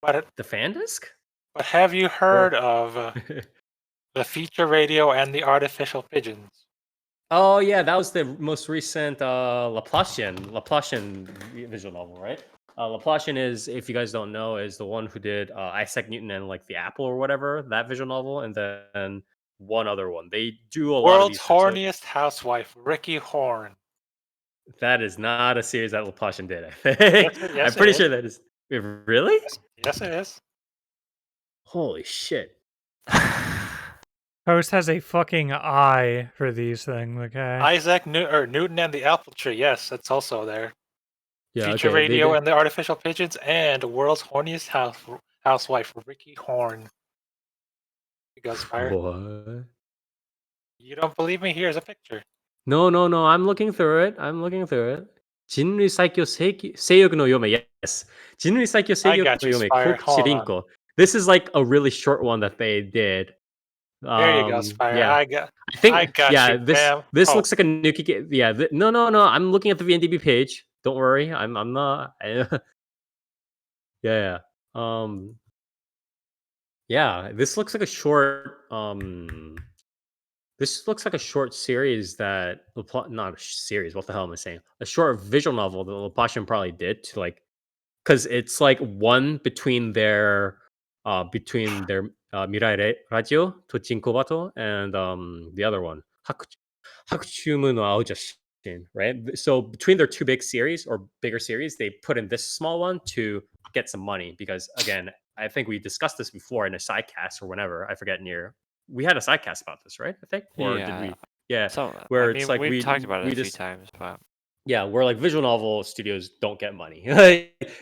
But The fan disc? but have you heard of the feature radio and the artificial pigeons? Oh yeah, that was the most recent Laplacian visual novel, right? Laplacian is, if you guys don't know, is the one who did Isaac Newton and like the Apple or whatever, that visual novel, and then one other one. They do a lot of World's these types of. horniest housewife, Ricky Horn. That is not a series that Laplacian did. I Yes, think I'm yes, it pretty is. sure that is. Really? Yes, it is. Holy shit! Host has a fucking eye for these things, okay? Isaac Newton and the Apple Tree. Yes, that's also there. Yeah, Feature okay. They radio did. and the artificial pigeons, and world's horniest housewife, Ricky Horn. Because fire. What? You don't believe me? Here's a picture. No, no, no. I'm looking through it. I'm looking through it. 人類最強性欲の嫁 yes 人類最強性 I 欲 got の you, 嫁 Spire. 好奇 Hold 凛 on. 子 This is like a really short one that they did. There you go, Spire. Yeah, I I got yeah, you, this fam. this Oh, looks like a Nuki. Yeah, no, no, no. I'm looking at the VNDB page. Don't worry. I'm not. Yeah. Yeah, this looks like a short. This looks like a short series that not a series. What the hell am I saying? A short visual novel that Lapashian probably did to like, because it's like one between their Mirai Radio to Jinkobato and the other one Hakuchumu no Aojashin, right? So between their two big series or bigger series, they put in this small one to get some money because again, I think we discussed this before in a sidecast or whenever I forget near. We had a sidecast about this, right? I think, or did we? Yeah, So where I it's mean, like we've talked about it we a few just times, but yeah, where like visual novel studios don't get money.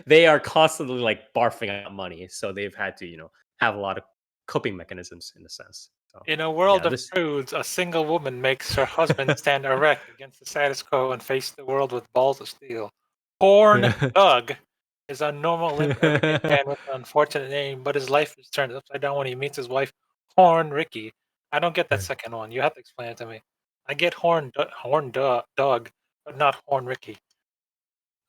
They are constantly like barfing out money, so they've had to have a lot of coping mechanisms in a sense. So in a world yeah, of this prudes, a single woman makes her husband stand erect against the status quo and face the world with balls of steel. Horn Doug is a normal limp everyday man with an unfortunate name, but his life is turned upside down when he meets his wife, Horn Ricky. I don't get that second one. You have to explain it to me. I get Doug, but not Horn Ricky.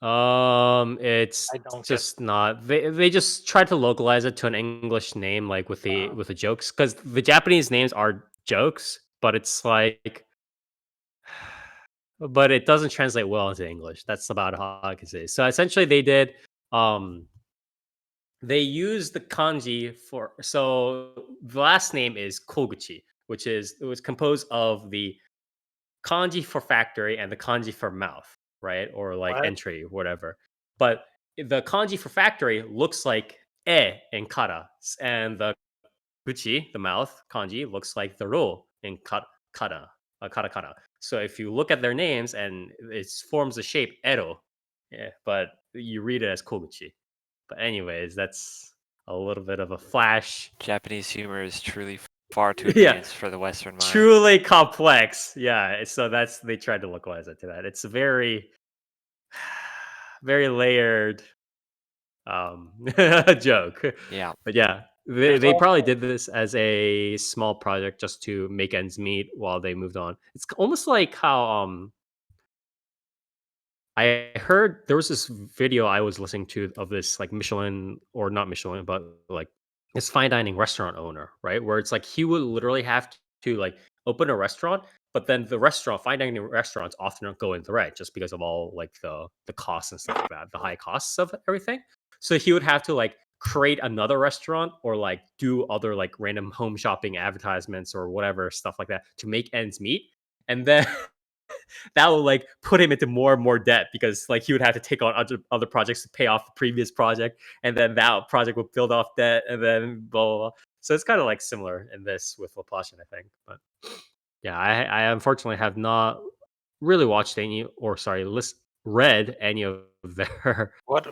it's I don't get. just not. They just tried to localize it to an English name, like with the jokes, because the Japanese names are jokes, but it's like. But it doesn't translate well into English. That's about how I can say. So essentially, they use the kanji for. So the last name is Koguchi, which is it was composed of the kanji for factory and the kanji for mouth, right, or like What? entry, whatever. But the kanji for factory looks like in kata, and the guchi, the mouth kanji, looks like the ro in katakana. So if you look at their names and it forms the shape ero, yeah, but you read it as koguchi. But anyways, that's a little bit of a flash. Japanese humor is truly far too Yeah, advanced for the Western mind. truly complex. Yeah, so they tried to localize it to that. It's a very, very layered joke. Yeah. But yeah, they probably did this as a small project just to make ends meet while they moved on. It's almost like how I heard there was this video I was listening to of this like Michelin or not Michelin, but like this fine dining restaurant owner, right? Where it's like he would literally have to like open a restaurant, but then the fine dining restaurants often don't go in the red just because of all like the costs and stuff like that, the high costs of everything. So he would have to like create another restaurant or like do other like random home shopping advertisements or whatever stuff like that to make ends meet. And then that will like put him into more and more debt because like he would have to take on other projects to pay off the previous project, and then that project would build off debt, and then blah blah blah. So it's kind of like similar in this with Laplacian, I think. But yeah, I unfortunately have not really watched any, or sorry, read any of their What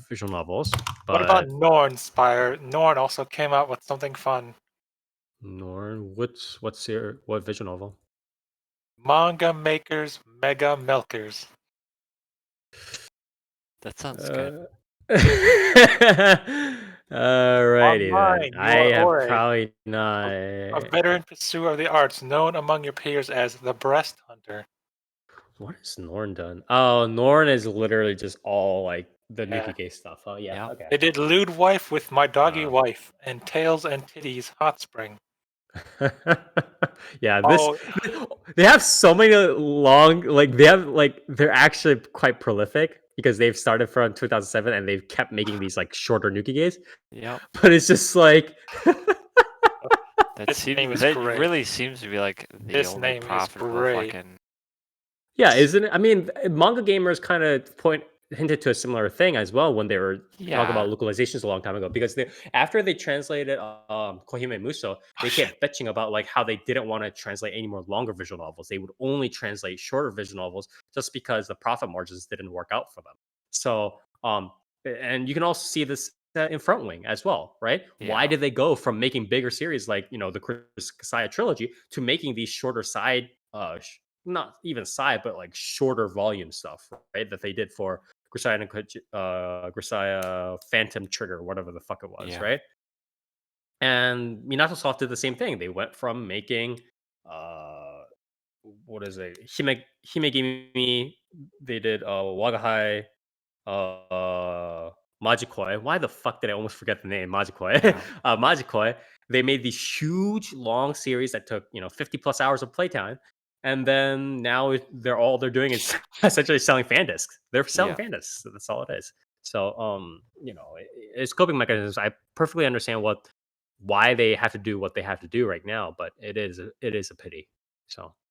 visual novels. But what about Norn, Spire? Norn also came out with something fun. Norn, what visual novel? Manga Makers Mega Milkers. That sounds good. Alrighty Online, then. you I are have Ore, probably not. a veteran pursuer of the arts, known among your peers as the Breast Hunter. What has Norn done? Oh, Norn is literally just all like The Yeah. Nukige stuff. Oh yeah. Yep. Okay. They did Lewd Wife with My Doggy Uh. Wife and Tails and Titties Hot Spring. Yeah, Oh, they have so many long they're actually quite prolific because they've started from 2007 and they've kept making these like shorter Nukiges. Yep. But it's just like this name is That great. really seems to be like the This only name is profitable great. fucking. yeah, isn't it? I mean, manga gamers kind of hinted to a similar thing as well when they were talking about Yeah. localizations a long time ago because after they translated Kohime Muso, they kept bitching about like how they didn't want to translate any more longer visual novels. They would only translate shorter visual novels just because the profit margins didn't work out for them. So and you can also see this in Front Wing as well, right? Why Yeah. did they go from making bigger series like the Chris Kasaya trilogy to making these shorter side not even side, but like shorter volume stuff, right? That they did for Grisaya Phantom Trigger, whatever the fuck it was, Yeah. right? And Minato Soft did the same thing. They went from making what is it? Himegimi. They did Wagahai Majikoi. Why the fuck did I almost forget the name? Majikoi. Yeah. Majikoi. They made these huge long series that took 50 plus hours of playtime. And then now they're doing is essentially selling fan discs. They're selling Yeah. fan discs. So that's all it is. So it's coping mechanisms. I perfectly understand why they have to do what they have to do right now, but it is a pity. So